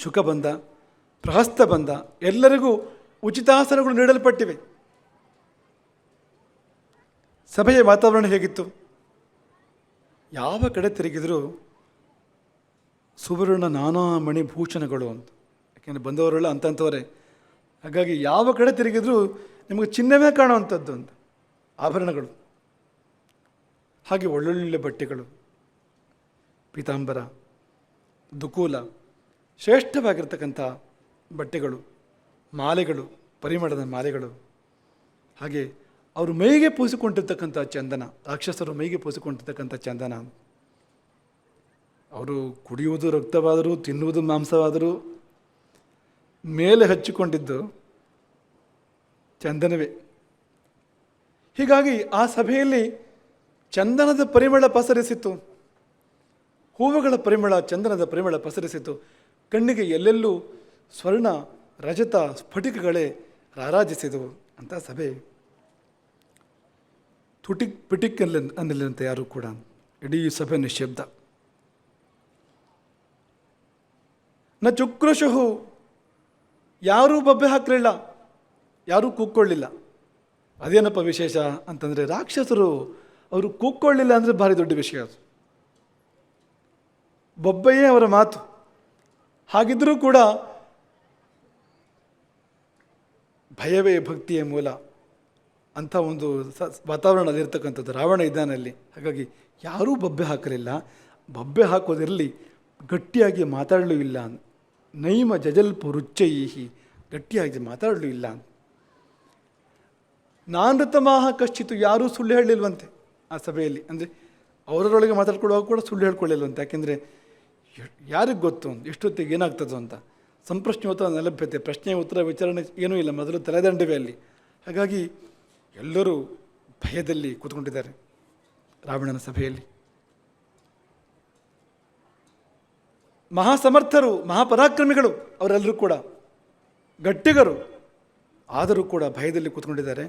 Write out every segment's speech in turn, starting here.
ಶುಕ ಬಂದ, ಪ್ರಹಸ್ತ ಬಂದ, ಎಲ್ಲರಿಗೂ ಉಚಿತಾಸನಗಳು ನೀಡಲ್ಪಟ್ಟಿವೆ. ಸಭೆಯ ವಾತಾವರಣ ಹೇಗಿತ್ತು? ಯಾವ ಕಡೆ ತಿರುಗಿದರೂ ಸುವರ್ಣ ನಾನಾ ಮಣಿಭೂಷಣಗಳು ಅಂತ. ಯಾಕೆಂದರೆ ಬಂದವರೆಲ್ಲ ಅಂತಂಥವರೇ. ಹಾಗಾಗಿ ಯಾವ ಕಡೆ ತಿರುಗಿದರೂ ನಿಮಗೆ ಚಿನ್ನವೇ ಕಾಣುವಂಥದ್ದು ಅಂತ, ಆಭರಣಗಳು. ಹಾಗೆ ಒಳ್ಳೊಳ್ಳೆ ಬಟ್ಟೆಗಳು, ಪೀತಾಂಬರ, ದುಕೂಲ, ಶ್ರೇಷ್ಠವಾಗಿರ್ತಕ್ಕಂಥ ಬಟ್ಟೆಗಳು, ಮಾಲೆಗಳು, ಪರಿಮಳದ ಮಾಲೆಗಳು. ಹಾಗೆ ಅವರು ಮೈಗೆ ಪೂಸಿಕೊಂಡಿರ್ತಕ್ಕಂಥ ಚಂದನ, ರಾಕ್ಷಸರು ಮೈಗೆ ಪೂಸಿಕೊಂಡಿರ್ತಕ್ಕಂಥ ಚಂದನ. ಅವರು ಕುಡಿಯುವುದು ರಕ್ತವಾದರೂ ತಿನ್ನುವುದು ಮಾಂಸವಾದರೂ ಮೇಲೆ ಹಚ್ಚಿಕೊಂಡಿದ್ದು ಚಂದನವೇ. ಹೀಗಾಗಿ ಆ ಸಭೆಯಲ್ಲಿ ಚಂದನದ ಪರಿಮಳ ಪಸರಿಸಿತು, ಹೂವುಗಳ ಪರಿಮಳ, ಚಂದನದ ಪರಿಮಳ ಪಸರಿಸಿತು. ಕಣ್ಣಿಗೆ ಎಲ್ಲೆಲ್ಲೂ ಸ್ವರ್ಣ, ರಜತ, ಸ್ಫಟಿಕಗಳೇ ರಾರಾಜಿಸಿದವು ಅಂತ ಸಭೆ. ತುಟಿಕ್ ಪಿಟಿಕ್ ಅನ್ನಲಿಲ್ಲಂತೆ ಯಾರೂ ಕೂಡ. ಇಡೀ ಸಭೆ ನಿಶ್ಶಬ್ದ. ನ ಚುಕ್ರುಷು, ಯಾರೂ ಬಬ್ಬೆ ಹಾಕಲಿಲ್ಲ, ಯಾರೂ ಕೂಕ್ಕೊಳ್ಳಿಲ್ಲ. ಅದೇನಪ್ಪ ವಿಶೇಷ ಅಂತಂದರೆ, ರಾಕ್ಷಸರು ಅವರು ಕೂಕ್ಕೊಳ್ಳಿಲ್ಲ ಅಂದರೆ ಭಾರಿ ದೊಡ್ಡ ವಿಷಯ ಅದು. ಬೊಬ್ಬೆಯೇ ಅವರ ಮಾತು. ಹಾಗಿದ್ದರೂ ಕೂಡ ಭಯವೇ ಭಕ್ತಿಯ ಮೂಲ ಅಂಥ ಒಂದು ವಾತಾವರಣದಲ್ಲಿರ್ತಕ್ಕಂಥದ್ದು. ರಾವಣ ಇದ್ದಾನಲ್ಲಿ. ಹಾಗಾಗಿ ಯಾರೂ ಬೊಬ್ಬೆ ಹಾಕಲಿಲ್ಲ. ಬೊಬ್ಬೆ ಹಾಕೋದಿರಲಿ, ಗಟ್ಟಿಯಾಗಿ ಮಾತಾಡಲೂ ಇಲ್ಲ. ನೈಮ ಜಜಲ್ಪ ರುಚ್ಚೈಹಿ, ಗಟ್ಟಿಯಾಗಿ ಮಾತಾಡಲೂ ಇಲ್ಲ. ನಾನೃತಮಾಹ ಕಶ್ಚಿತು, ಯಾರೂ ಸುಳ್ಳು ಹೇಳಲಿಲ್ವಂತೆ ಆ ಸಭೆಯಲ್ಲಿ. ಅಂದರೆ ಅವರೊಳಗೆ ಮಾತಾಡ್ಕೊಳ್ಳುವಾಗ ಕೂಡ ಸುಳ್ಳು ಹೇಳ್ಕೊಳ್ಳಿಲ್ವಂತೆ. ಯಾಕೆಂದರೆ ಯಾರಿಗೆ ಗೊತ್ತು ಎಷ್ಟೊತ್ತಿಗೆ ಏನಾಗ್ತದೋ ಅಂತ. ಸಂಪ್ರಶ್ನೋತ್ತರ ನೆಲಭ್ಯತೆ, ಪ್ರಶ್ನೆ ಉತ್ತರ ವಿಚಾರಣೆ ಏನೂ ಇಲ್ಲ, ಮೊದಲು ತಲೆದಂಡವೇ ಅಲ್ಲಿ. ಹಾಗಾಗಿ ಎಲ್ಲರೂ ಭಯದಲ್ಲಿ ಕೂತ್ಕೊಂಡಿದ್ದಾರೆ ರಾವಣನ ಸಭೆಯಲ್ಲಿ. ಮಹಾಸಮರ್ಥರು, ಮಹಾಪರಾಕ್ರಮಿಗಳು ಅವರೆಲ್ಲರೂ ಕೂಡ, ಗಟ್ಟಿಗರು, ಆದರೂ ಕೂಡ ಭಯದಲ್ಲಿ ಕೂತ್ಕೊಂಡಿದ್ದಾರೆ.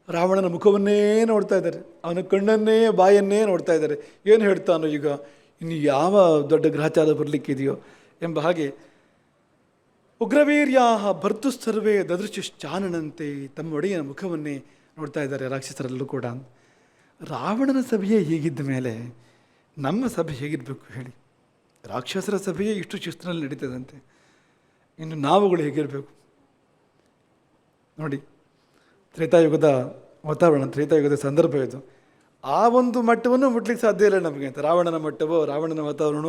ರಾವಣನ ಮುಖವನ್ನೇ ನೋಡ್ತಾ ಇದ್ದಾರೆ, ಅವನ ಕಣ್ಣನ್ನೇ ಬಾಯನ್ನೇ ನೋಡ್ತಾ ಇದ್ದಾರೆ. ಏನು ಹೇಳ್ತಾನೋ ಈಗ, ಇನ್ನು ಯಾವ ದೊಡ್ಡ ಗ್ರಹಚಾರ ಬರಲಿಕ್ಕಿದೆಯೋ ಎಂಬ ಹಾಗೆ. ಉಗ್ರವೀರ್ಯಾ ಭರ್ತು ಸರ್ವೇ ದದೃಶುಶ್ಚಾನನಂತೆ, ತಮ್ಮ ಒಡೆಯನ ಮುಖವನ್ನೇ ನೋಡ್ತಾ ಇದ್ದಾರೆ ರಾಕ್ಷಸರಲ್ಲೂ ಕೂಡ. ರಾವಣನ ಸಭೆಯೇ ಹೀಗಿದ್ದ ಮೇಲೆ ನಮ್ಮ ಸಭೆ ಹೇಗಿರಬೇಕು ಹೇಳಿ? ರಾಕ್ಷಸರ ಸಭೆಯೇ ಇಷ್ಟು ಶಿಸ್ತಿನಲ್ಲಿ ನಡೀತದಂತೆ, ಇನ್ನು ನಾವುಗಳು ಹೇಗಿರಬೇಕು ನೋಡಿ. ತ್ರೇತಾಯುಗದ ವಾತಾವರಣ, ತ್ರೇತಾಯುಗದ ಸಂದರ್ಭ ಇದು. ಆ ಒಂದು ಮಟ್ಟವನ್ನು ಮುಟ್ಲಿಕ್ಕೆ ಸಾಧ್ಯ ಇಲ್ಲ ನಮಗೆ ಅಂತ. ರಾವಣನ ಮಟ್ಟವೋ, ರಾವಣನ ವಾತಾವರಣ,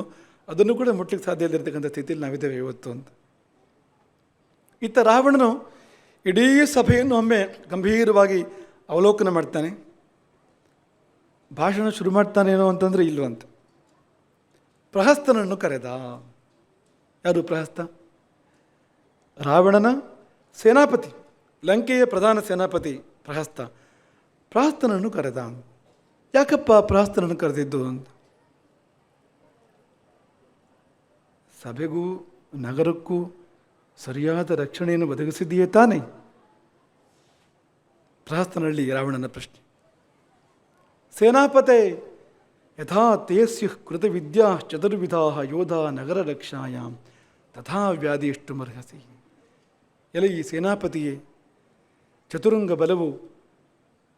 ಅದನ್ನು ಕೂಡ ಮುಟ್ಲಿಕ್ಕೆ ಸಾಧ್ಯ ಇಲ್ಲದಿರ್ತಕ್ಕಂಥ ಸ್ಥಿತಿಯಲ್ಲಿ ನಾವಿದ್ದೇವೆ ಇವತ್ತು ಅಂತ. ಇತ್ತ ರಾವಣನು ಇಡೀ ಸಭೆಯನ್ನು ಒಮ್ಮೆ ಗಂಭೀರವಾಗಿ ಅವಲೋಕನ ಮಾಡ್ತಾನೆ. ಭಾಷಣ ಶುರು ಮಾಡ್ತಾನೇನೋ ಅಂತಂದರೆ ಇಲ್ವಂತೆ. ಪ್ರಹಸ್ತನನ್ನು ಕರೆದ. ಯಾರು ಪ್ರಹಸ್ತ? ರಾವಣನ ಸೇನಾಪತಿ, ಲಂಕೆಯ ಪ್ರಧಾನ ಸೇನಾಪತಿ ಪ್ರಹಸ್ತ. ಪ್ರಹಸ್ತನನ್ನು ಕರೆದ. ಯಾಕಪ್ಪ ಪ್ರಹಸ್ತನನ್ನು ಕರೆದಿದ್ದು ಅಂತ? ಸಭೆಗೂ ನಗರಕ್ಕೂ ಸರಿಯಾದ ರಕ್ಷಣೆಯನ್ನು ಒದಗಿಸಿದೆಯೇ ತಾನೇ? ಪ್ರಹಸ್ತನಲ್ಲಿ ರಾವಣನ ಪ್ರಶ್ನೆ. ಸೇನಾಪತೆ ಯಥಾ ತೇಸ್ಯು ಕೃತ ವಿದ್ಯಾ ಚತುರ್ವಿಧಾ ಯೋಧ ನಗರ ರಕ್ಷಾಯಾಮ್ ತಥಾ ವ್ಯಾಧಿಷ್ಟು ಮರ್ಹಸಿ. ಎಲೆ ಈ ಸೇನಾಪತಿಯೇ, ಚತುರಂಗ ಬಲವು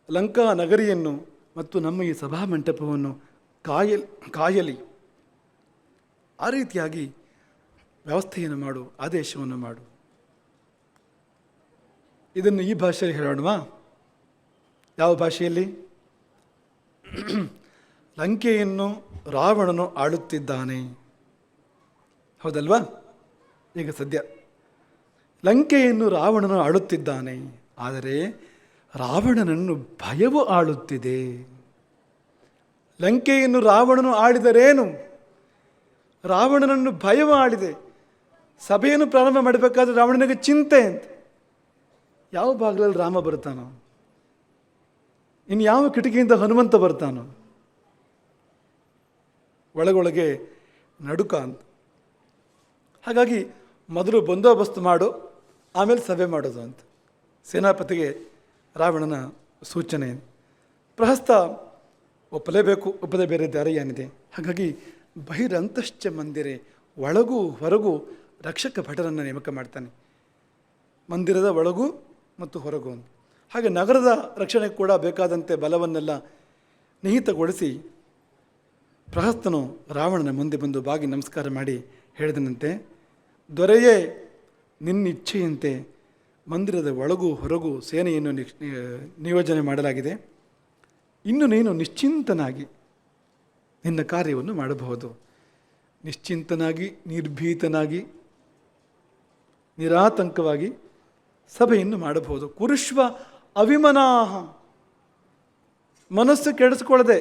ಲಂಕಾ ನಗರಿಯನ್ನು ಮತ್ತು ನಮ್ಮ ಈ ಸಭಾ ಮಂಟಪವನ್ನು ಕಾಯಲಿ. ಆ ರೀತಿಯಾಗಿ ವ್ಯವಸ್ಥೆಯನ್ನು ಮಾಡು, ಆದೇಶವನ್ನು ಮಾಡು. ಇದನ್ನು ಈ ಭಾಷೆಯಲ್ಲಿ ಹೇಳೋಣವಾ? ಯಾವ ಭಾಷೆಯಲ್ಲಿ? ಲಂಕೆಯನ್ನು ರಾವಣನು ಆಳುತ್ತಿದ್ದಾನೆ, ಹೌದಲ್ವಾ? ಈಗ ಸದ್ಯ ಲಂಕೆಯನ್ನು ರಾವಣನು ಆಳುತ್ತಿದ್ದಾನೆ, ಆದರೆ ರಾವಣನನ್ನು ಭಯವು ಆಳುತ್ತಿದೆ. ಲಂಕೆಯನ್ನು ರಾವಣನು ಆಳಿದರೇನು? ರಾವಣನನ್ನು ಭಯವು ಆಳಿದೆ. ಸಭೆಯನ್ನು ಪ್ರಾರಂಭ ಮಾಡಬೇಕಾದ್ರೆ ರಾವಣನಿಗೆ ಚಿಂತೆ ಅಂತ. ಯಾವ ಭಾಗದಲ್ಲಿ ರಾಮ ಬರ್ತಾನೋ, ಇನ್ನು ಯಾವ ಕಿಟಕಿಯಿಂದ ಹನುಮಂತ ಬರ್ತಾನೋ, ಒಳಗೊಳಗೆ ನಡುಕ ಅಂತ. ಹಾಗಾಗಿ ಮೊದಲು ಬಂದೋಬಸ್ತು ಮಾಡು, ಆಮೇಲೆ ಸಭೆ ಮಾಡೋದು ಅಂತ ಸೇನಾಪತಿಗೆ ರಾವಣನ ಸೂಚನೆ. ಪ್ರಹಸ್ತ ಒಪ್ಪಲೇಬೇಕು, ಒಪ್ಪದೇ ಬೇರೆ ದಾರಿ ಏನಿದೆ. ಹಾಗಾಗಿ ಬಹಿರಂತಶ್ಚ ಮಂದಿರೆ, ಒಳಗೂ ಹೊರಗೂ ರಕ್ಷಕ ಭಟರನ್ನು ನೇಮಕ ಮಾಡ್ತಾನೆ, ಮಂದಿರದ ಒಳಗೂ ಮತ್ತು ಹೊರಗೂ. ಹಾಗೆ ನಗರದ ರಕ್ಷಣೆ ಕೂಡ ಬೇಕಾದಂತೆ ಬಲವನ್ನೆಲ್ಲ ನಿಹಿತಗೊಳಿಸಿ ಪ್ರಹಸ್ತನು ರಾವಣನ ಮುಂದೆ ಬಂದು ಬಾಗಿ ನಮಸ್ಕಾರ ಮಾಡಿ ಹೇಳಿದನಂತೆ, ದೊರೆಯೇ, ನಿನ್ನಿಚ್ಛೆಯಂತೆ ಮಂದಿರದ ಒಳಗೂ ಹೊರಗೂ ಸೇನೆಯನ್ನು ನಿಯೋಜನೆ ಮಾಡಲಾಗಿದೆ. ಇನ್ನು ನೀನು ನಿಶ್ಚಿಂತನಾಗಿ ನಿನ್ನ ಕಾರ್ಯವನ್ನು ಮಾಡಬಹುದು. ನಿಶ್ಚಿಂತನಾಗಿ, ನಿರ್ಭೀತನಾಗಿ, ನಿರಾತಂಕವಾಗಿ ಸಭೆಯನ್ನು ಮಾಡಬಹುದು. ಕುರುಶ್ವ ಅವಿಮನಾಹ, ಮನಸ್ಸು ಕೆಡಿಸ್ಕೊಳ್ಳದೆ,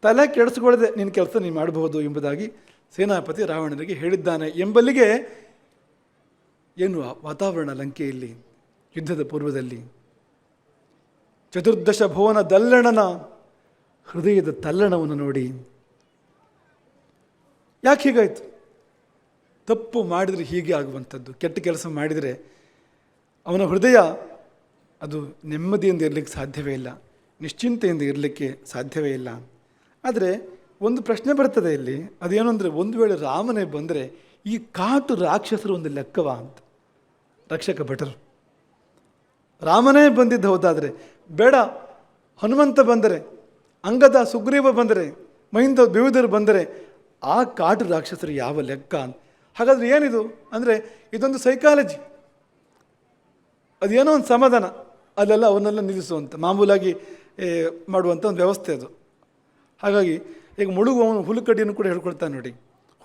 ತಲೆ ಕೆಡಿಸ್ಕೊಳ್ಳದೆ ನಿನ್ನ ಕೆಲಸ ನೀನು ಮಾಡಬಹುದು ಎಂಬುದಾಗಿ ಸೇನಾಪತಿ ರಾವಣನಿಗೆ ಹೇಳಿದ್ದಾನೆ ಎಂಬಲ್ಲಿಗೆ ಏನು ವಾತಾವರಣ ಲಂಕೆಯಲ್ಲಿ ಯುದ್ಧದ ಪೂರ್ವದಲ್ಲಿ. ಚತುರ್ದಶ ಭುವನ ದಲ್ಲಣನ ಹೃದಯದ ತಲ್ಲಣವನ್ನು ನೋಡಿ ಯಾಕೆ ಹೀಗಾಯಿತು? ತಪ್ಪು ಮಾಡಿದರೆ ಹೀಗೆ ಆಗುವಂಥದ್ದು. ಕೆಟ್ಟ ಕೆಲಸ ಮಾಡಿದರೆ ಅವನ ಹೃದಯ ಅದು ನೆಮ್ಮದಿಯಿಂದ ಇರಲಿಕ್ಕೆ ಸಾಧ್ಯವೇ ಇಲ್ಲ, ನಿಶ್ಚಿಂತೆಯಿಂದ ಇರಲಿಕ್ಕೆ ಸಾಧ್ಯವೇ ಇಲ್ಲ. ಆದರೆ ಒಂದು ಪ್ರಶ್ನೆ ಬರ್ತದೆ ಇಲ್ಲಿ, ಅದೇನು ಅಂದರೆ, ಒಂದು ವೇಳೆ ರಾಮನೇ ಬಂದರೆ ಈ ಕಾಟು ರಾಕ್ಷಸರು ಒಂದು ಲೆಕ್ಕವಾ ಅಂತ. ರಕ್ಷಕ ಭಟರು ರಾಮನೇ ಬಂದಿದ್ದು ಹೌದಾದರೆ, ಬೇಡ ಹನುಮಂತ ಬಂದರೆ, ಅಂಗದ ಸುಗ್ರೀವ ಬಂದರೆ, ಮಹಿಂದ ಬಿವಿದರು ಬಂದರೆ, ಆ ಕಾಟು ರಾಕ್ಷಸರು ಯಾವ ಲೆಕ್ಕ ಅಂತ. ಹಾಗಾದರೆ ಏನಿದು ಅಂದರೆ, ಇದೊಂದು ಸೈಕಾಲಜಿ, ಅದೇನೋ ಒಂದು ಸಮಾಧಾನ, ಅಲ್ಲೆಲ್ಲ ಅವನ್ನೆಲ್ಲ ನಿಲ್ಲಿಸುವಂಥ ಮಾಮೂಲಾಗಿ ಮಾಡುವಂಥ ಒಂದು ವ್ಯವಸ್ಥೆ ಅದು. ಹಾಗಾಗಿ ಈಗ ಮುಳುಗುವವನು ಹುಲುಕಡ್ಡಿಯನ್ನು ಕೂಡ ಹೇಳ್ಕೊಳ್ತಾನೆ ನೋಡಿ.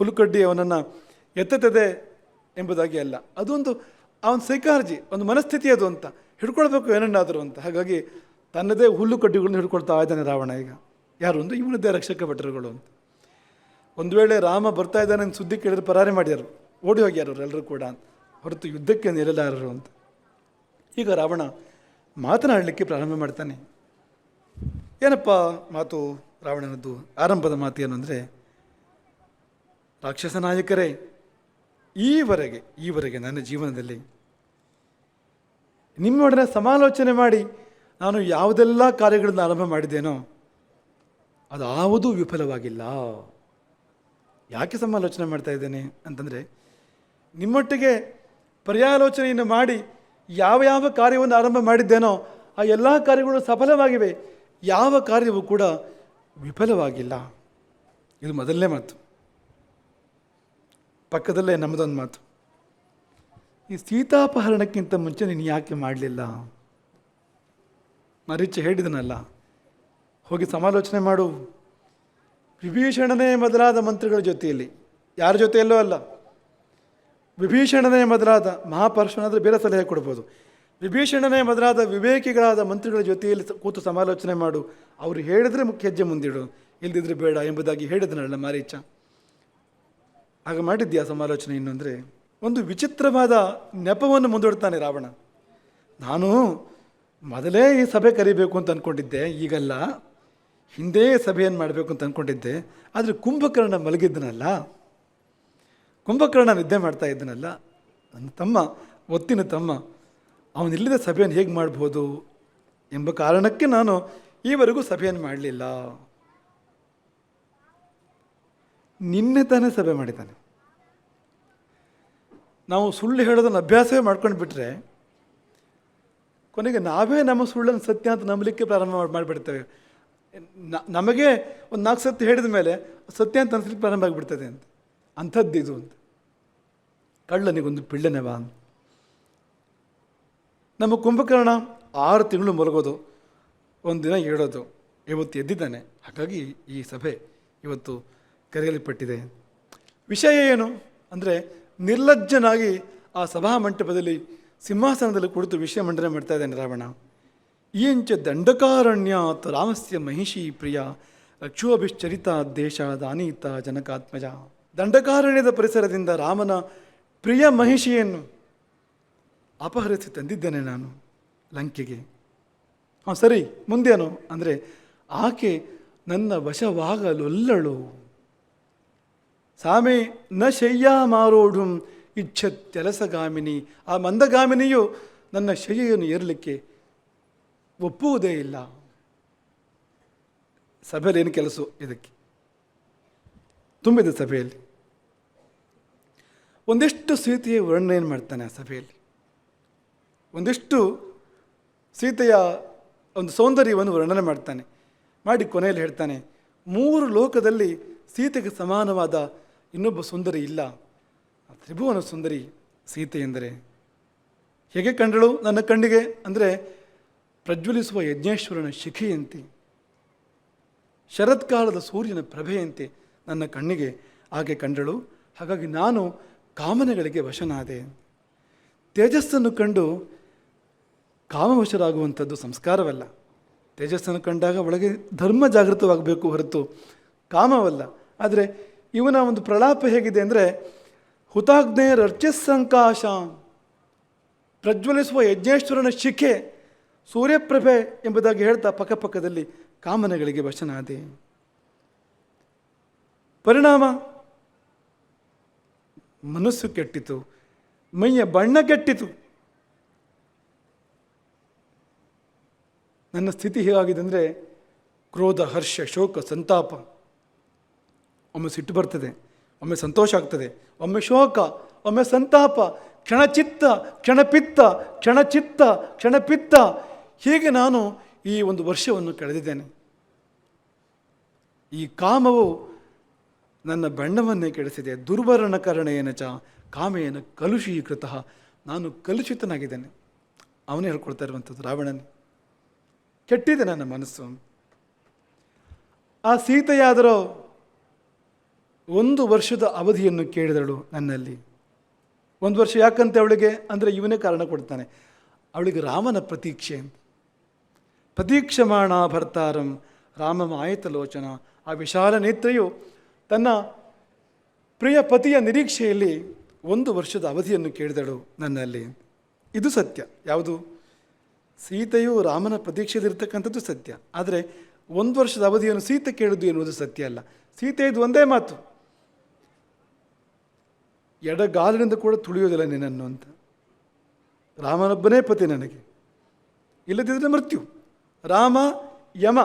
ಹುಲುಕಡ್ಡಿ ಅವನನ್ನು ಎತ್ತುತ್ತದೆ ಎಂಬುದಾಗಿ ಅಲ್ಲ, ಅದೊಂದು ಅವನ ಸೈಕಾಲಜಿ, ಒಂದು ಮನಸ್ಥಿತಿ ಅದು ಅಂತ. ಹಿಡ್ಕೊಳ್ಬೇಕು ಏನನ್ನಾದರೂ ಅಂತ. ಹಾಗಾಗಿ ತನ್ನದೇ ಹುಲ್ಲುಕಡ್ಡಿಗಳನ್ನು ಹಿಡ್ಕೊಳ್ತಾ ಇದ್ದಾನೆ ರಾವಣ. ಈಗ ಯಾರು ಅಂದರೆ ಇವನದ್ದೇ ರಕ್ಷಕ ಭಟರುಗಳು ಅಂತ. ಒಂದು ವೇಳೆ ರಾಮ ಬರ್ತಾ ಇದ್ದಾನೆ ಅಂತ ಸುದ್ದಿ ಕೇಳಿದ್ರೆ ಪರಾರಿ ಮಾಡ್ಯಾರು, ಓಡಿ ಹೋಗ್ಯಾರು ಅವರೆಲ್ಲರೂ ಕೂಡ, ಹೊರತು ಯುದ್ಧಕ್ಕೆ ನಿಲ್ಲಲಾರರು ಅಂತ. ಈಗ ರಾವಣ ಮಾತನಾಡಲಿಕ್ಕೆ ಪ್ರಾರಂಭ ಮಾಡ್ತಾನೆ. ಏನಪ್ಪ ಮಾತು ರಾವಣನದ್ದು? ಆರಂಭದ ಮಾತು ಏನು ಅಂದರೆ, ರಾಕ್ಷಸ ನಾಯಕರೇ, ಈವರೆಗೆ ನನ್ನ ಜೀವನದಲ್ಲಿ ನಿಮ್ಮೊಡನೆ ಸಮಾಲೋಚನೆ ಮಾಡಿ ನಾನು ಯಾವುದೆಲ್ಲ ಕಾರ್ಯಗಳನ್ನು ಆರಂಭ ಮಾಡಿದ್ದೇನೋ ಅದಾವುದೂ ವಿಫಲವಾಗಿಲ್ಲ. ಯಾಕೆ ಸಮಾಲೋಚನೆ ಮಾಡ್ತಾ ಇದ್ದೇನೆ ಅಂತಂದರೆ, ನಿಮ್ಮೊಟ್ಟಿಗೆ ಪರ್ಯಾಲೋಚನೆಯನ್ನು ಮಾಡಿ ಯಾವ ಕಾರ್ಯವನ್ನು ಆರಂಭ ಮಾಡಿದ್ದೇನೋ ಆ ಎಲ್ಲ ಕಾರ್ಯಗಳು ಸಫಲವಾಗಿವೆ, ಯಾವ ಕಾರ್ಯವೂ ಕೂಡ ವಿಫಲವಾಗಿಲ್ಲ. ಇದು ಮೊದಲನೇ ಮಾತು. ಪಕ್ಕದಲ್ಲೇ ನಮ್ಮದೊಂದು ಮಾತು, ಈ ಸೀತಾಪಹರಣಕ್ಕಿಂತ ಮುಂಚೆ ನೀನು ಯಾಕೆ ಮಾಡಲಿಲ್ಲ? ಮರೀಚ ಹೇಳಿದನಲ್ಲ, ಹೋಗಿ ಸಮಾಲೋಚನೆ ಮಾಡು. ವಿಭೀಷಣನೇ ಮೊದಲಾದ ಮಂತ್ರಿಗಳ ಜೊತೆಯಲ್ಲಿ, ಯಾರ ಜೊತೆಯಲ್ಲೂ ಅಲ್ಲ, ವಿಭೀಷಣನೇ ಮೊದಲಾದ ಮಹಾಪರಶುನಾದರೆ ಬೇರೆ ಸಲಹೆ ಕೊಡ್ಬೋದು. ವಿಭೀಷಣನೇ ಮೊದಲಾದ ವಿವೇಕಿಗಳಾದ ಮಂತ್ರಿಗಳ ಜೊತೆಯಲ್ಲಿ ಕೂತು ಸಮಾಲೋಚನೆ ಮಾಡು. ಅವರು ಹೇಳಿದರೆ ಮುಖ್ಯ ಹೆಜ್ಜೆ ಮುಂದಿಡು, ಇಲ್ದಿದ್ರೆ ಬೇಡ ಎಂಬುದಾಗಿ ಹೇಳಿದನಲ್ಲ ಮಾರೀಚ. ಆಗ ಮಾಡಿದ್ಯಾ ಸಮಾಲೋಚನೆ? ಇನ್ನೊಂದರೆ ಒಂದು ವಿಚಿತ್ರವಾದ ನೆಪವನ್ನು ಮುಂದೂಡ್ತಾನೆ ರಾವಣ. ನಾನು ಮೊದಲೇ ಈ ಸಭೆ ಕರಿಬೇಕು ಅಂತ ಅಂದ್ಕೊಂಡಿದ್ದೆ, ಈಗಲ್ಲ, ಹಿಂದೆ ಸಭೆಯನ್ನು ಮಾಡಬೇಕು ಅಂತ ಅಂದ್ಕೊಂಡಿದ್ದೆ. ಆದರೆ ಕುಂಭಕರ್ಣ ಮಲಗಿದ್ದನಲ್ಲ, ಕುಂಭಕರ್ಣ ನಿದ್ದೆ ಮಾಡ್ತಾ ಇದ್ದನಲ್ಲ, ನನ್ನ ತಮ್ಮ, ಒತ್ತಿನ ತಮ್ಮ, ಅವನಿಲ್ಲದ ಸಭೆಯನ್ನು ಹೇಗೆ ಮಾಡ್ಬೋದು ಎಂಬ ಕಾರಣಕ್ಕೆ ನಾನು ಈವರೆಗೂ ಸಭೆಯನ್ನು ಮಾಡಲಿಲ್ಲ. ನಿನ್ನೆ ತಾನೇ ಸಭೆ ಮಾಡಿದ್ದಾನೆ. ನಾವು ಸುಳ್ಳು ಹೇಳೋದನ್ನು ಅಭ್ಯಾಸವೇ ಮಾಡ್ಕೊಂಡು ಬಿಟ್ಟರೆ ಕೊನೆಗೆ ನಾವೇ ನಮ್ಮ ಸುಳ್ಳನ್ನು ಸತ್ಯ ಅಂತ ನಂಬಲಿಕ್ಕೆ ಪ್ರಾರಂಭ ಮಾಡಿಬಿಡ್ತೇವೆ. ನಮಗೆ ಒಂದು 4 ಸತ್ಯ ಹೇಳಿದ ಮೇಲೆ ಸತ್ಯ ಅಂತ ಅನಿಸ್ಲಿಕ್ಕೆ ಪ್ರಾರಂಭ ಆಗಿಬಿಡ್ತದೆ ಅಂತ. ಅಂಥದ್ದಿದು ಅಂತ. ಕಳ್ಳನಿಗೊಂದು ಪಿಳ್ಳನೆವ ಅಂತ. ನಮ್ಮ ಕುಂಭಕರ್ಣ 6 ತಿಂಗಳು ಮಲಗೋದು, ಒಂದು ದಿನ ಹೇಳೋದು, ಇವತ್ತು ಎದ್ದಿದ್ದಾನೆ. ಹಾಗಾಗಿ ಈ ಸಭೆ ಇವತ್ತು ಕರೆಯಲ್ಪಟ್ಟಿದೆ. ವಿಷಯ ಏನು ಅಂದರೆ, ನಿರ್ಲಜ್ಜನಾಗಿ ಆ ಸಭಾ ಮಂಟಪದಲ್ಲಿ ಸಿಂಹಾಸನದಲ್ಲಿ ಕುಳಿತು ವಿಷಯ ಮಂಡನೆ ಮಾಡ್ತಾ ಇದ್ದಾನೆ ರಾವಣ. ಈಂಚ ದಂಡಕಾರಣ್ಯಾತ್ ರಾಮಸ್ಯ ಮಹಿಷಿ ಪ್ರಿಯ ರಕ್ಷೋಭಿಶ್ಚರಿತ ದೇಶಾದ ಅನೀತ ಜನಕಾತ್ಮಜ. ದಂಡಕಾರಣ್ಯದ ಪರಿಸರದಿಂದ ರಾಮನ ಪ್ರಿಯ ಮಹಿಷಿಯನ್ನು ಅಪಹರಿಸಿ ತಂದಿದ್ದೇನೆ ನಾನು ಲಂಕೆಗೆ. ಸರಿ, ಮುಂದೇನು ಅಂದರೆ, ಆಕೆ ನನ್ನ ವಶವಾಗಲೊಲ್ಲಳು. ಸಾಮೆ ನ ಶಯ್ಯಾ ಮಾರೋಢುಂ ಇಚ್ಛತ್ ಕೆಲಸಗಾಮಿನಿ. ಆ ಮಂದಗಾಮಿನಿಯು ನನ್ನ ಶಯ್ಯೆಯನ್ನು ಏರಲಿಕ್ಕೆ ಒಪ್ಪುವುದೇ ಇಲ್ಲ. ಸಭೆಯಲ್ಲಿ ಏನು ಕೆಲಸ ಇದಕ್ಕೆ ತುಂಬಿದ ಸಭೆಯಲ್ಲಿ. ಒಂದಿಷ್ಟು ಸೀತೆಯ ವರ್ಣನೆ ಮಾಡ್ತಾನೆ ಆ ಸಭೆಯಲ್ಲಿ. ಒಂದಿಷ್ಟು ಸೀತೆಯ ಒಂದು ಸೌಂದರ್ಯವನ್ನು ವರ್ಣನೆ ಮಾಡ್ತಾನೆ. ಮಾಡಿ ಕೊನೆಯಲ್ಲಿ ಹೇಳ್ತಾನೆ, 3 ಲೋಕದಲ್ಲಿ ಸೀತೆಗೆ ಸಮಾನವಾದ ಇನ್ನೊಬ್ಬ ಸುಂದರಿ ಇಲ್ಲ, ತ್ರಿಭುವನ ಸುಂದರಿ ಸೀತೆ ಎಂದರೆ. ಹೇಗೆ ಕಂಡಳು ನನ್ನ ಕಣ್ಣಿಗೆ ಅಂದರೆ ಪ್ರಜ್ವಲಿಸುವ ಯಜ್ಞೇಶ್ವರನ ಶಿಖೆಯಂತೆ, ಶರತ್ಕಾಲದ ಸೂರ್ಯನ ಪ್ರಭೆಯಂತೆ ನನ್ನ ಕಣ್ಣಿಗೆ ಹಾಗೆ ಕಂಡಳು. ಹಾಗಾಗಿ ನಾನು ಕಾಮನೆಗಳಿಗೆ ವಶನಾದೆ. ತೇಜಸ್ಸನ್ನು ಕಂಡು ಕಾಮವಶರಾಗುವಂಥದ್ದು ಸಂಸ್ಕಾರವಲ್ಲ. ತೇಜಸ್ಸನ್ನು ಕಂಡಾಗ ಒಳಗೆ ಧರ್ಮ ಜಾಗೃತವಾಗಬೇಕು ಹೊರತು ಕಾಮವಲ್ಲ. ಆದರೆ ಇವನ ಒಂದು ಪ್ರಲಾಪ ಹೇಗಿದೆ ಅಂದರೆ, ಹುತಾಗ್ನೇಯ ರರ್ಚಸ್ಸಂಕಾಶ, ಪ್ರಜ್ವಲಿಸುವ ಯಜ್ಞೇಶ್ವರನ ಶಿಖೆ ಸೂರ್ಯಪ್ರಭೆ ಎಂಬುದಾಗಿ ಹೇಳ್ತಾ ಪಕ್ಕಪಕ್ಕದಲ್ಲಿ ಕಾಮನೆಗಳಿಗೆ ವಶನಾದೆ. ಪರಿಣಾಮ ಮನಸ್ಸು ಕೆಟ್ಟಿತು, ಮೈಯ ಬಣ್ಣ ಕೆಟ್ಟಿತು. ನನ್ನ ಸ್ಥಿತಿ ಹೇಗಾಗಿದೆ ಅಂದರೆ ಕ್ರೋಧ, ಹರ್ಷ, ಶೋಕ, ಸಂತಾಪ. ಒಮ್ಮೆ ಸಿಟ್ಟು ಬರ್ತದೆ, ಒಮ್ಮೆ ಸಂತೋಷ ಆಗ್ತದೆ, ಒಮ್ಮೆ ಶೋಕ, ಒಮ್ಮೆ ಸಂತಾಪ, ಕ್ಷಣಚಿತ್ತ, ಕ್ಷಣಪಿತ್ತ, ಕ್ಷಣಚಿತ್ತ, ಕ್ಷಣಪಿತ್ತ. ಹೀಗೆ ನಾನು ಈ ಒಂದು ವರ್ಷವನ್ನು ಕಳೆದಿದ್ದೇನೆ. ಈ ಕಾಮವು ನನ್ನ ಬಣ್ಣವನ್ನೇ ಕೆಡಿಸಿದೆ. ದುರ್ವರ್ಣ ಕರಣೇನ ಚ ಕಾಮೇನ ಕಲುಷೀಕೃತ. ನಾನು ಕಲುಷಿತನಾಗಿದ್ದೇನೆ. ಅವನೇ ಹೇಳ್ಕೊಳ್ತಾ ಇರುವಂಥದ್ದು ರಾವಣನೇ. ಕೆಟ್ಟಿದೆ ನನ್ನ ಮನಸ್ಸು. ಆ ಸೀತೆಯಾದರೋ 1 ವರ್ಷದ ಅವಧಿಯನ್ನು ಕೇಳಿದಳು ನನ್ನಲ್ಲಿ. 1 ವರ್ಷ ಯಾಕಂತೆ ಅವಳಿಗೆ ಅಂದರೆ ಇವನೇ ಕಾರಣ ಕೊಡ್ತಾನೆ. ಅವಳಿಗೆ ರಾಮನ ಪ್ರತೀಕ್ಷೆ. ಪ್ರತೀಕ್ಷಮಾಣ ಭರ್ತಾರಂ ರಾಮಮಾಯತಲೋಚನ. ಆ ವಿಶಾಲ ನೇತ್ರೆಯು ತನ್ನ ಪ್ರಿಯ ಪತಿಯ ನಿರೀಕ್ಷೆಯಲ್ಲಿ 1 ವರ್ಷದ ಅವಧಿಯನ್ನು ಕೇಳಿದಳು ನನ್ನಲ್ಲಿ. ಇದು ಸತ್ಯ. ಯಾವುದು? ಸೀತೆಯು ರಾಮನ ಪ್ರತೀಕ್ಷೆಯಲ್ಲಿರ್ತಕ್ಕಂಥದ್ದು ಸತ್ಯ. ಆದರೆ 1 ವರ್ಷದ ಅವಧಿಯನ್ನು ಸೀತೆ ಕೇಳುವುದು ಎನ್ನುವುದು ಸತ್ಯ ಅಲ್ಲ. ಸೀತೆಯದು ಒಂದೇ ಮಾತು, ಎಡಗಾಲಿನಿಂದ ಕೂಡ ತುಳಿಯೋದಿಲ್ಲ ನಿನ್ನನ್ನು ಅಂತ. ರಾಮನೊಬ್ಬನೇ ಪತಿ ನನಗೆ, ಇಲ್ಲದಿದ್ದರೆ ಮೃತ್ಯು. ರಾಮ, ಯಮ,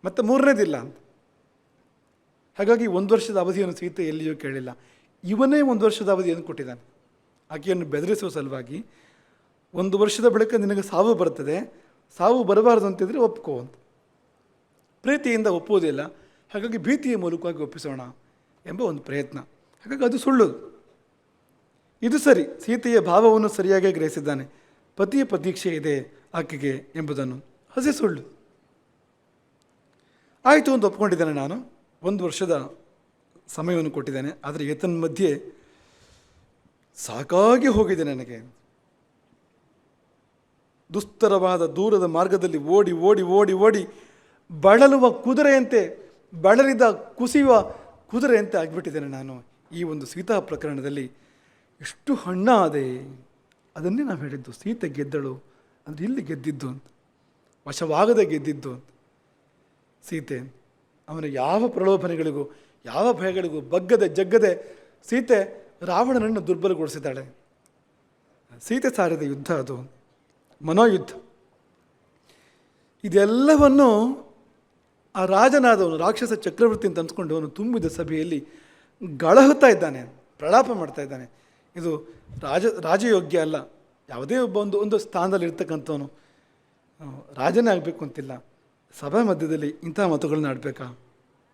ಮತ್ತು 3ನೇದಿಲ್ಲ ಅಂತ. ಹಾಗಾಗಿ 1 ವರ್ಷದ ಅವಧಿಯನ್ನು ಸೀತೆ ಎಲ್ಲಿಯೂ ಕೇಳಿಲ್ಲ. ಇವನೇ 1 ವರ್ಷದ ಅವಧಿಯನ್ನು ಕೊಟ್ಟಿದ್ದಾನೆ ಆಕೆಯನ್ನು ಬೆದರಿಸುವ ಸಲುವಾಗಿ. 1 ವರ್ಷದ ಬಳಿಕ ನಿನಗೆ ಸಾವು ಬರ್ತದೆ, ಸಾವು ಬರಬಾರದು ಅಂತಿದ್ರೆ ಒಪ್ಕೋ ಅಂತ. ಪ್ರೀತಿಯಿಂದ ಒಪ್ಪುವುದಿಲ್ಲ. ಹಾಗಾಗಿ ಭೀತಿಯ ಮೂಲಕವಾಗಿ ಒಪ್ಪಿಸೋಣ ಎಂಬ ಒಂದು ಪ್ರಯತ್ನ. ಹಾಗಾಗಿ ಅದು ಸುಳ್ಳು. ಇದು ಸರಿ, ಸೀತೆಯ ಭಾವವನ್ನು ಸರಿಯಾಗಿ ಗ್ರಹಿಸಿದ್ದಾನೆ. ಪತಿಯ ಪ್ರತೀಕ್ಷೆ ಇದೆ ಆಕೆಗೆ ಎಂಬುದನ್ನು. ಹಸಿ ಸುಳ್ಳು. ಆಯಿತು ಅಂತ ಒಪ್ಕೊಂಡಿದ್ದೇನೆ ನಾನು. 1 ವರ್ಷದ ಸಮಯವನ್ನು ಕೊಟ್ಟಿದ್ದೇನೆ. ಆದರೆ ಏತನ್ಮಧ್ಯೆ ಸಾಕಾಗಿ ಹೋಗಿದೆ ನನಗೆ. ದುಸ್ತರವಾದ ದೂರದ ಮಾರ್ಗದಲ್ಲಿ ಓಡಿ ಓಡಿ ಓಡಿ ಓಡಿ ಬಳಲುವ ಕುದುರೆಯಂತೆ, ಬಳಲಿದ ಕುಸಿಯುವ ಕುದುರೆಯಂತೆ ಆಗಿಬಿಟ್ಟಿದ್ದೇನೆ ನಾನು. ಈ ಒಂದು ಸೀತಾ ಪ್ರಕರಣದಲ್ಲಿ ಎಷ್ಟು ಹಣ್ಣಾದೆ. ಅದನ್ನೇ ನಾವು ಹೇಳಿದ್ದು, ಸೀತೆ ಗೆದ್ದಳು ಅಂದರೆ ಇಲ್ಲಿ ಗೆದ್ದಿದ್ದು ಅಂತ, ವಶವಾಗದೆ ಗೆದ್ದಿದ್ದು ಅಂತ. ಸೀತೆ ಅವನ ಯಾವ ಪ್ರಲೋಭನೆಗಳಿಗೂ ಯಾವ ಭಯಗಳಿಗೂ ಬಗ್ಗದೆ ಜಗ್ಗದೆ ಸೀತೆ ರಾವಣನನ್ನು ದುರ್ಬಲಗೊಳಿಸಿದ್ದಾಳೆ. ಸೀತೆ ಸಾರಿದ ಯುದ್ಧ ಅದು, ಮನೋಯುದ್ಧ. ಇದೆಲ್ಲವನ್ನು ಆ ರಾಜನಾದವನು, ರಾಕ್ಷಸ ಚಕ್ರವರ್ತಿ ಅಂತ ಅನ್ಸ್ಕೊಂಡು ಅವನು ತುಂಬಿದ ಸಭೆಯಲ್ಲಿ ಗಳಹುತ್ತಾ ಇದ್ದಾನೆ, ಪ್ರಲಾಪ ಮಾಡ್ತಾ ಇದ್ದಾನೆ. ಇದು ರಾಜಯೋಗ್ಯ ಅಲ್ಲ. ಯಾವುದೇ ಒಬ್ಬ ಒಂದು ಸ್ಥಾನದಲ್ಲಿ ಇರ್ತಕ್ಕಂಥವನು ರಾಜನೇ ಆಗಬೇಕು ಅಂತಿಲ್ಲ. ಸಭಾ ಮಧ್ಯದಲ್ಲಿ ಇಂಥ ಮಾತುಗಳನ್ನ ಆಡಬೇಕಾ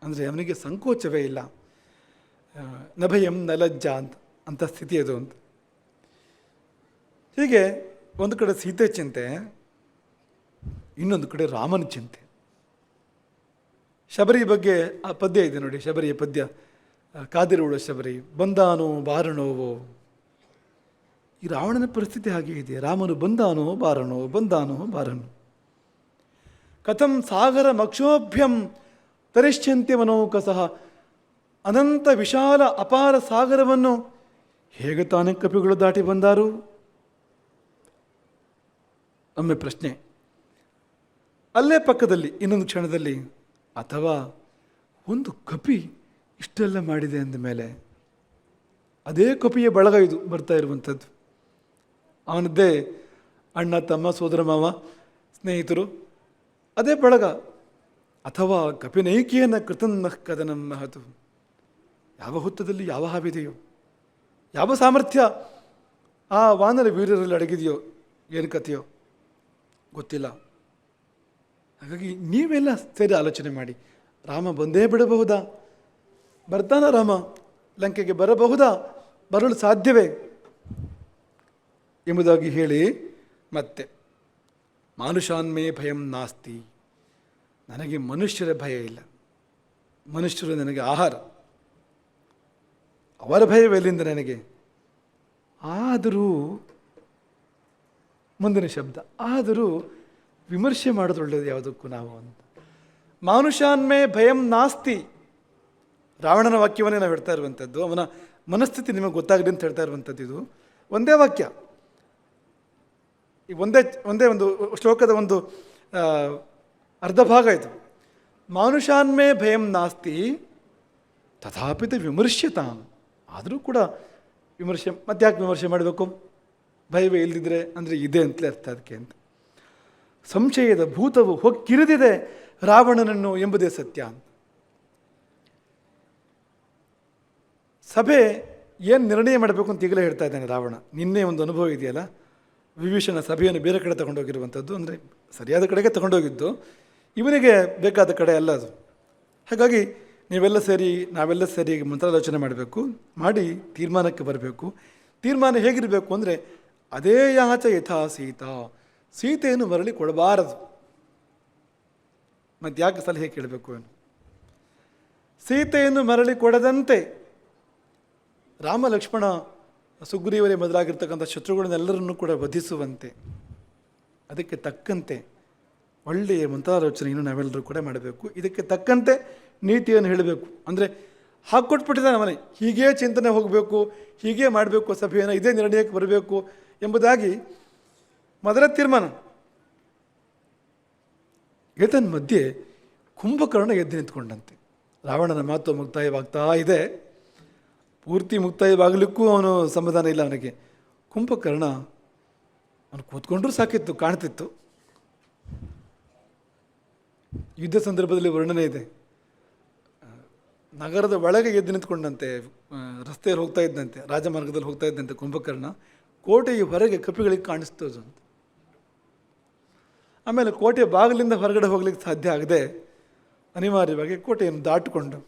ಅಂದರೆ ಅವನಿಗೆ ಸಂಕೋಚವೇ ಇಲ್ಲ. ನಭಯಂ ನಲಜ್ಜ ಅಂತ ಸ್ಥಿತಿ ಅದು ಅಂತ. ಹೀಗೆ ಒಂದು ಕಡೆ ಸೀತೆ ಚಿಂತೆ, ಇನ್ನೊಂದು ಕಡೆ ರಾಮನ ಚಿಂತೆ. ಶಬರಿ ಬಗ್ಗೆ ಆ ಪದ್ಯ ಇದೆ ನೋಡಿ, ಶಬರಿಯ ಪದ್ಯ. ಕಾದಿರುವಳು ಶಬರಿ ಬಂದಾನೋ ಬಾರಣೋವೋ. ಈ ರಾವಣನ ಪರಿಸ್ಥಿತಿ ಹಾಗೆ ಇದೆ. ರಾಮನು ಬಂದಾನೋ ಬಾರಣೋ, ಬಂದಾನೋ ಬಾರಣೋ. ಕಥಂ ಸಾಗರ ಮಕ್ಷೋಭ್ಯಂ ತರಿಷ್ಯಂತ್ಯ ಮನೋಕಸಃ. ಅನಂತ ವಿಶಾಲ ಅಪಾರ ಸಾಗರವನ್ನು ಹೇಗೆ ತಾನೇ ಕಪಿಗಳು ದಾಟಿ ಬಂದಾರು? ಒಮ್ಮೆ ಪ್ರಶ್ನೆ. ಅಲ್ಲೇ ಪಕ್ಕದಲ್ಲಿ ಇನ್ನೊಂದು ಕ್ಷಣದಲ್ಲಿ, ಅಥವಾ ಒಂದು ಕಪಿ ಇಷ್ಟೆಲ್ಲ ಮಾಡಿದೆ ಅಂದ ಮೇಲೆ ಅದೇ ಕಪಿಯ ಬಳಗ ಇದು ಬರ್ತಾ ಇರುವಂಥದ್ದು. ಅವನದ್ದೇ ಅಣ್ಣ, ತಮ್ಮ, ಸೋದರ, ಮಾವ, ಸ್ನೇಹಿತರು, ಅದೇ ಬಳಗ. ಅಥವಾ ಕಪಿನೈಕಿಯನ ಕೃತನ್ನ ಕದನ ಮಹತು. ಯಾವ ಹೊತ್ತದಲ್ಲಿ ಯಾವ ಹಾವಿದೆಯೋ, ಯಾವ ಸಾಮರ್ಥ್ಯ ಆ ವಾನರ ವೀರರಲ್ಲಿ ಅಡಗಿದೆಯೋ, ಏನು ಕಥೆಯೋ ಗೊತ್ತಿಲ್ಲ. ಹಾಗಾಗಿ ನೀವೆಲ್ಲ ಸೇರಿ ಆಲೋಚನೆ ಮಾಡಿ, ರಾಮ ಬಂದೇ ಬಿಡಬಹುದಾ? ಬರ್ತಾನ ರಾಮ? ಲಂಕೆಗೆ ಬರಬಹುದಾ? ಬರಲು ಸಾಧ್ಯವೇ ಎಂಬುದಾಗಿ ಹೇಳಿ ಮತ್ತೆ ಮಾನುಷಾನ್ಮೇ ಭಯಂ ನಾಸ್ತಿ, ನನಗೆ ಮನುಷ್ಯರ ಭಯ ಇಲ್ಲ, ಮನುಷ್ಯರು ನನಗೆ ಆಹಾರ, ಅವರ ಭಯವೆಲ್ಲಿಂದ ನನಗೆ? ಆದರೂ ಮುಂದಿನ ಶಬ್ದ, ಆದರೂ ವಿಮರ್ಶೆ ಮಾಡೋದು ಒಳ್ಳೆಯದು ಯಾವುದಕ್ಕೂ ನಾವು ಅಂತ. ಮಾನುಷಾನ್ಮೇ ಭಯಂ ನಾಸ್ತಿ, ರಾವಣನ ವಾಕ್ಯವನ್ನೇ ನಾವು ಹೇಳ್ತಾ ಇರುವಂಥದ್ದು, ಅವನ ಮನಸ್ಥಿತಿ ನಿಮಗೆ ಗೊತ್ತಾಗಲಿ ಅಂತ ಹೇಳ್ತಾ ಇರುವಂಥದ್ದು. ಇದು ಒಂದೇ ವಾಕ್ಯ, ಈ ಒಂದೇ ಒಂದು ಶ್ಲೋಕದ ಒಂದು ಅರ್ಧ ಭಾಗ ಇದು. ಮಾನುಷಾನ್ಮೇ ಭಯಂ ನಾಸ್ತಿ ತಥಾಪಿತ ವಿಮರ್ಶ್ಯತಾಂ, ಆದರೂ ಕೂಡ ವಿಮರ್ಶೆ, ಮತ್ತ್ಯಾಕೆ ವಿಮರ್ಶೆ ಮಾಡಬೇಕು? ಭಯವೇ ಇಲ್ಲದಿದ್ದರೆ ಅಂದರೆ ಇದೆ ಅಂತಲೇ ಅರ್ಥ ಅದಕ್ಕೆ ಅಂತ. ಸಂಶಯದ ಭೂತವು ಹೊಕ್ಕಿರಿದಿದೆ ರಾವಣನನ್ನು ಎಂಬುದೇ ಸತ್ಯ ಅಂತ. ಸಭೆ ಏನು ನಿರ್ಣಯ ಮಾಡಬೇಕು ಅಂತ ಈಗಲೇ ಹೇಳ್ತಾ ಇದ್ದಾನೆ ರಾವಣ. ನಿನ್ನೆ ಒಂದು ಅನುಭವ ಇದೆಯಲ್ಲ, ವಿಭೀಷಣ ಸಭೆಯನ್ನು ಬೇರೆ ಕಡೆ ತಗೊಂಡೋಗಿರುವಂಥದ್ದು, ಅಂದರೆ ಸರಿಯಾದ ಕಡೆಗೆ ತಗೊಂಡೋಗಿದ್ದು, ಇವನಿಗೆ ಬೇಕಾದ ಕಡೆ ಅಲ್ಲ ಅದು. ಹಾಗಾಗಿ ನೀವೆಲ್ಲ ಸೇರಿ, ನಾವೆಲ್ಲ ಸೇರಿ ಮಂತ್ರಾಲೋಚನೆ ಮಾಡಬೇಕು, ಮಾಡಿ ತೀರ್ಮಾನಕ್ಕೆ ಬರಬೇಕು. ತೀರ್ಮಾನ ಹೇಗಿರಬೇಕು ಅಂದರೆ, ಅದೇ ಯಾಚ ಯಥಾ ಸೀತಾ, ಸೀತೆಯನ್ನು ಮರಳಿ ಕೊಡಬಾರದು. ಮತ್ತು ಯಾಕೆ ಸಲಹೆ ಕೇಳಬೇಕು ಏನು? ಸೀತೆಯನ್ನು ಮರಳಿ ಕೊಡದಂತೆ ರಾಮ ಲಕ್ಷ್ಮಣ ಸುಗ್ರೀವರೇ ಮೊದಲಾಗಿರ್ತಕ್ಕಂಥ ಶತ್ರುಗಳನ್ನೆಲ್ಲರನ್ನೂ ಕೂಡ ವಧಿಸುವಂತೆ, ಅದಕ್ಕೆ ತಕ್ಕಂತೆ ಒಳ್ಳೆಯ ಮಂತ್ರಾಲೋಚನೆಯನ್ನು ನಾವೆಲ್ಲರೂ ಕೂಡ ಮಾಡಬೇಕು. ಇದಕ್ಕೆ ತಕ್ಕಂತೆ ನೀತಿಯನ್ನು ಹೇಳಬೇಕು. ಅಂದರೆ ಹಾಕ್ಕೊಟ್ಬಿಟ್ಟಿದ್ದಾನೆ ಅವನೇ, ಹೀಗೇ ಚಿಂತನೆ ಹೋಗಬೇಕು, ಹೀಗೇ ಮಾಡಬೇಕು, ಸಭೆಯನ್ನು ಇದೇ ನಿರ್ಣಯಕ್ಕೆ ಬರಬೇಕು ಎಂಬುದಾಗಿ ಮೊದಲ ತೀರ್ಮಾನ. ಏತನ್ ಮಧ್ಯೆ ಕುಂಭಕರ್ಣ ಎದ್ದು ನಿಂತ್ಕೊಂಡಂತೆ. ರಾವಣನ ಮಾತು ಮುಕ್ತಾಯವಾಗ್ತಾ ಇದೆ, ಪೂರ್ತಿ ಮುಕ್ತಾಯವಾಗಲಿಕ್ಕೂ ಅವನು ಸಮಾಧಾನ ಇಲ್ಲ ಅವನಿಗೆ. ಕುಂಭಕರ್ಣ ಅವನು ಕೂತ್ಕೊಂಡ್ರೂ ಸಾಕಿತ್ತು, ಕಾಣ್ತಿತ್ತು. ಯುದ್ಧ ಸಂದರ್ಭದಲ್ಲಿ ವರ್ಣನೆ ಇದೆ, ನಗರದ ಒಳಗೆ ಎದ್ದು ನಿಂತ್ಕೊಂಡಂತೆ, ರಸ್ತೆಯಲ್ಲಿ ಹೋಗ್ತಾ ಇದ್ದಂತೆ, ರಾಜಮಾರ್ಗದಲ್ಲಿ ಹೋಗ್ತಾ ಇದ್ದಂತೆ ಕುಂಭಕರ್ಣ, ಕೋಟೆಯ ಹೊರಗೆ ಕಪಿಗಳಿಗೆ ಕಾಣಿಸ್ತದೆ ಅಂತ. ಆಮೇಲೆ ಕೋಟೆಯ ಬಾಗಿಲಿಂದ ಹೊರಗಡೆ ಹೋಗ್ಲಿಕ್ಕೆ ಸಾಧ್ಯ ಆಗದೆ ಅನಿವಾರ್ಯವಾಗಿ ಕೋಟೆಯನ್ನು ದಾಟಿಕೊಂಡು,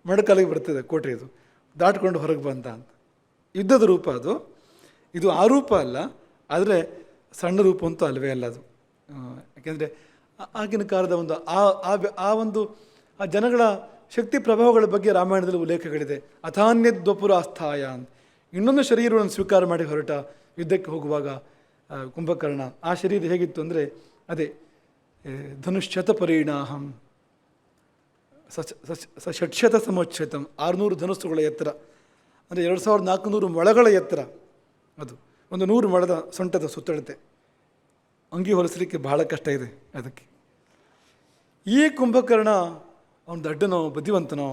ಮಡಕಲಿಗೆ ಬರ್ತದೆ ಕೋಟೆ, ಇದು ದಾಟಿಕೊಂಡು ಹೊರಗೆ ಬಂದ ಅಂತ. ಯುದ್ಧದ ರೂಪ ಅದು. ಇದು ಆ ರೂಪ ಅಲ್ಲ, ಆದರೆ ಸಣ್ಣ ರೂಪ ಅಂತೂ ಅಲ್ಲವೇ ಅಲ್ಲ ಅದು. ಯಾಕೆಂದರೆ ಆಗಿನ ಕಾಲದ ಒಂದು ಆ ಜನಗಳ ಶಕ್ತಿ ಪ್ರಭಾವಗಳ ಬಗ್ಗೆ ರಾಮಾಯಣದಲ್ಲಿ ಉಲ್ಲೇಖಗಳಿದೆ. ಅಥಾನ್ಯದ್ವಪುರ ಆಸ್ಥಾಯ ಅಂತ, ಇನ್ನೊಂದು ಶರೀರವನ್ನು ಸ್ವೀಕಾರ ಮಾಡಿ ಹೊರಟ ಯುದ್ಧಕ್ಕೆ ಹೋಗುವಾಗ ಕುಂಭಕರ್ಣ. ಆ ಶರೀರ ಹೇಗಿತ್ತು ಅಂದರೆ ಅದೇ ಧನುಷ್ಯತ ಪರಿಣಾಹಂ ಷಟ್ಶತ ಸಮೋಚ್ಛತಂ, 600 ಧನುಸ್ಸುಗಳ ಎತ್ತರ, ಅಂದರೆ 2400 ಮೊಳಗಳ ಎತ್ತರ. ಅದು ಒಂದು 100 ಮೊಳದ ಸೊಂಟದ ಸುತ್ತಳತೆ. ಅಂಗಿ ಹೊಲಿಸಲಿಕ್ಕೆ ಬಹಳ ಕಷ್ಟ ಇದೆ ಅದಕ್ಕೆ. ಈ ಕುಂಭಕರ್ಣ ಅವನು ದಡ್ಡನೋ ಬುದ್ಧಿವಂತನೋ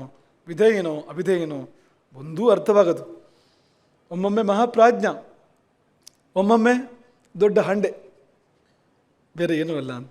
ವಿಧೇಯನೋ ಅವಿಧೇಯನೋ ಒಂದೂ ಅರ್ಥವಾಗದು. ಒಮ್ಮೊಮ್ಮೆ ಮಹಾಪ್ರಾಜ್ಞ, ಒಮ್ಮೊಮ್ಮೆ ದೊಡ್ಡ ಹಂಡೆ, ಬೇರೆ ಏನೂ ಅಲ್ಲ ಅಂತ.